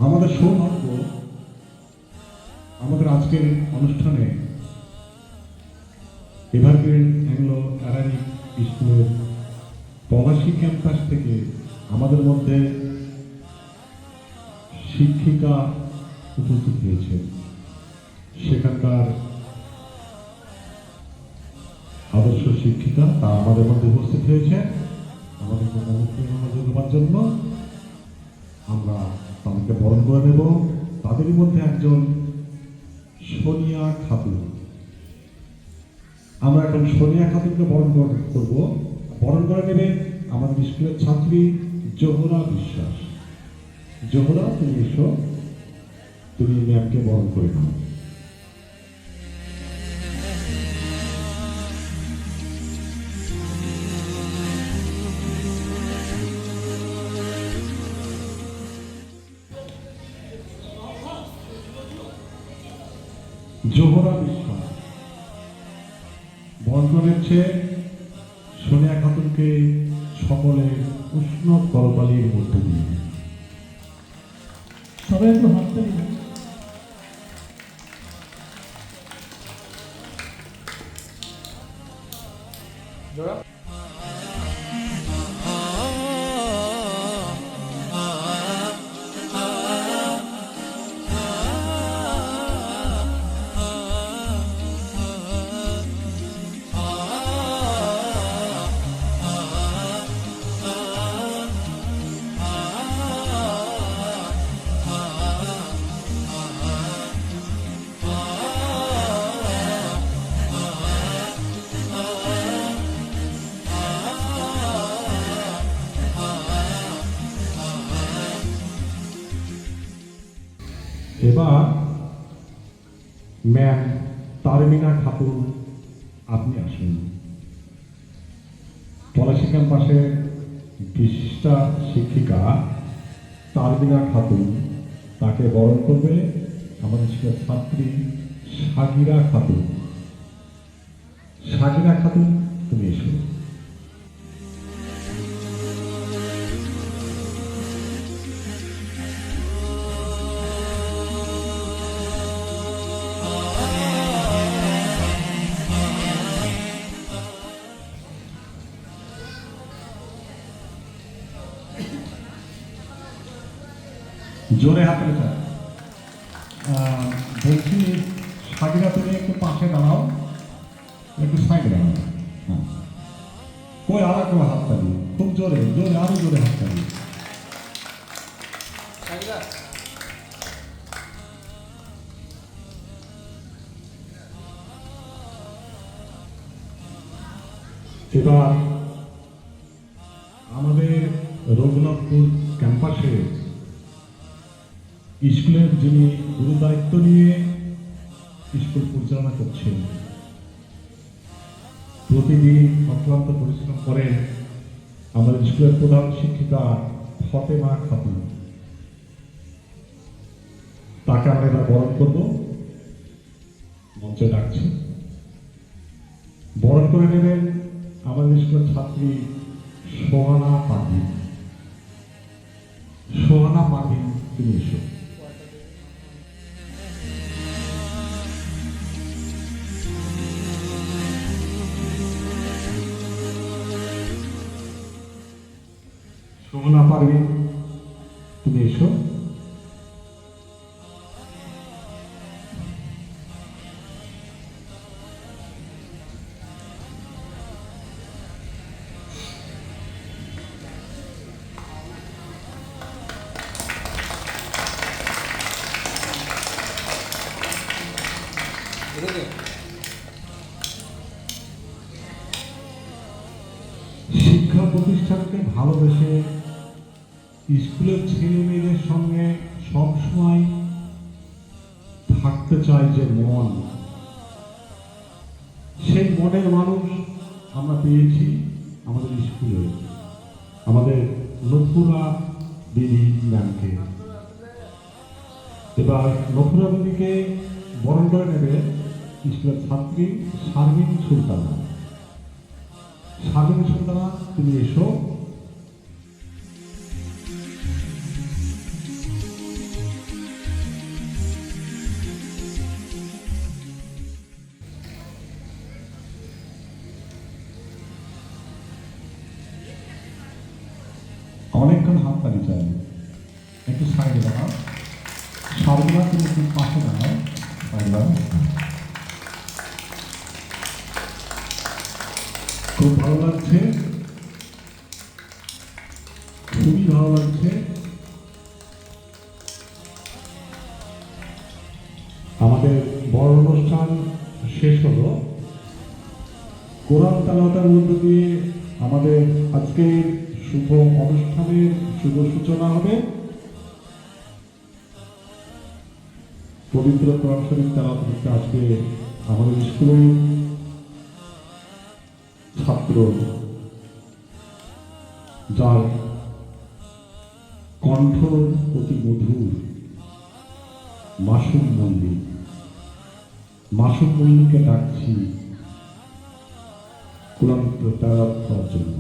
আমাদের সৌভাগ্য আমাদের আজকের অনুষ্ঠানে এভারগ্রিন অ্যাংলো অ্যারাবিক স্কুলের প্রবাসী ক্যাম্পাস থেকে আমাদের মধ্যে শিক্ষিকা উপস্থিত হয়েছে। সেখানকার আদর্শ শিক্ষিকা তা আমাদের মধ্যে উপস্থিত হয়েছে। আমাদের অনুপ্রেরণা যোগাবার জন্য আমরা তাদেরকে বরণ করে নেব। তাদেরই মধ্যে একজন সোনিয়া খাতুন। আমরা এখন সোনিয়া খাতুনকে বরণ করব। বরণ করে নেবেন আমাদের স্কুলের ছাত্রী জোহরা বিশ্বাস। জোহরা, তুমি এসো, তুমি ম্যামকে বরণ করে নাও। জোহরা বিশ্বাস বরণ করেছে সোনিয়া খাতুনকে সকলে উষ্ণ করতালির মধ্য দিয়ে। সবাই একটু হাততালি দিন। এবার ম্যাম তারমিনা খাতুন, আপনি আসুন। পলাশী ক্যাম্পাসের বিশিষ্টা শিক্ষিকা তারমিনা খাতুন, তাকে বরণ করবে আমাদের স্কুলের ছাত্রী সাগিরা খাতুন। সাগিরা খাতুন, তুমি এসো। জোরে হাত রেখা বলছি, সাগিরা তুমি একটু পাশে দাঁড়াও, একটু সাইডে দাঁড়াও। হ্যাঁ, কই আর একটু হাততালি, খুব জোরে জোরে, আরো জোরে হাততালি। এবার আমাদের রঘুনাথপুর ক্যাম্পাসে স্কুলের যিনি গুরু দায়িত্ব নিয়ে স্কুল পরিচালনা করছেন, প্রতিদিন অক্লান্ত পরিশ্রম করেন আমাদের স্কুলের প্রধান শিক্ষিকা ফতেমা খাতুন। তাকে আমরা এবার বরণ করব, মঞ্চে ডাকছি। বরণ করে নেবেন আমাদের স্কুলের ছাত্রী সোহানা পারভিন। সোহানা পারভিন, তুমি এসো। সোহানা পারভিন, তুমি এসো। শিক্ষা প্রতিষ্ঠানকে ভালোবেসে স্কুলের ছেলে মেয়েদের সঙ্গে সবসময় থাকতে চায় যে মন, সেই মনের মানুষ আমরা পেয়েছি আমাদের স্কুলে, আমাদের নফুরা দিদি ম্যামকে। এবার নফুরা দিদিকে বরণ করে নেবে স্কুলের ছাত্রী শারমিন সুলতানা। শারমিন সুলতানা, তুমি এসো। একজন হাততালি চাই, একটু সাইডে দাঁড়াও, সারগুলা তুমি একটু পাশে দাঁড়াও, সাইডা। খুব ভালো লাগছে, খুবই ভালো লাগছে। আমাদের বড় অনুষ্ঠান শেষ হলো, কোরআন তেলাওয়াতের মধ্য দিয়ে আমাদের আজকের শুভ অনুষ্ঠানের শুভ সূচনা হবে। পবিত্র কোরআন শরীফ তেলাওয়াত করতে আসবে আমাদের স্কুলের ছাত্র, যার কণ্ঠ অতি মধুর, মাসুম মল্লিক। মাসুম মল্লিককে ডাকছি কোরআন তেলাওয়াত করার জন্য।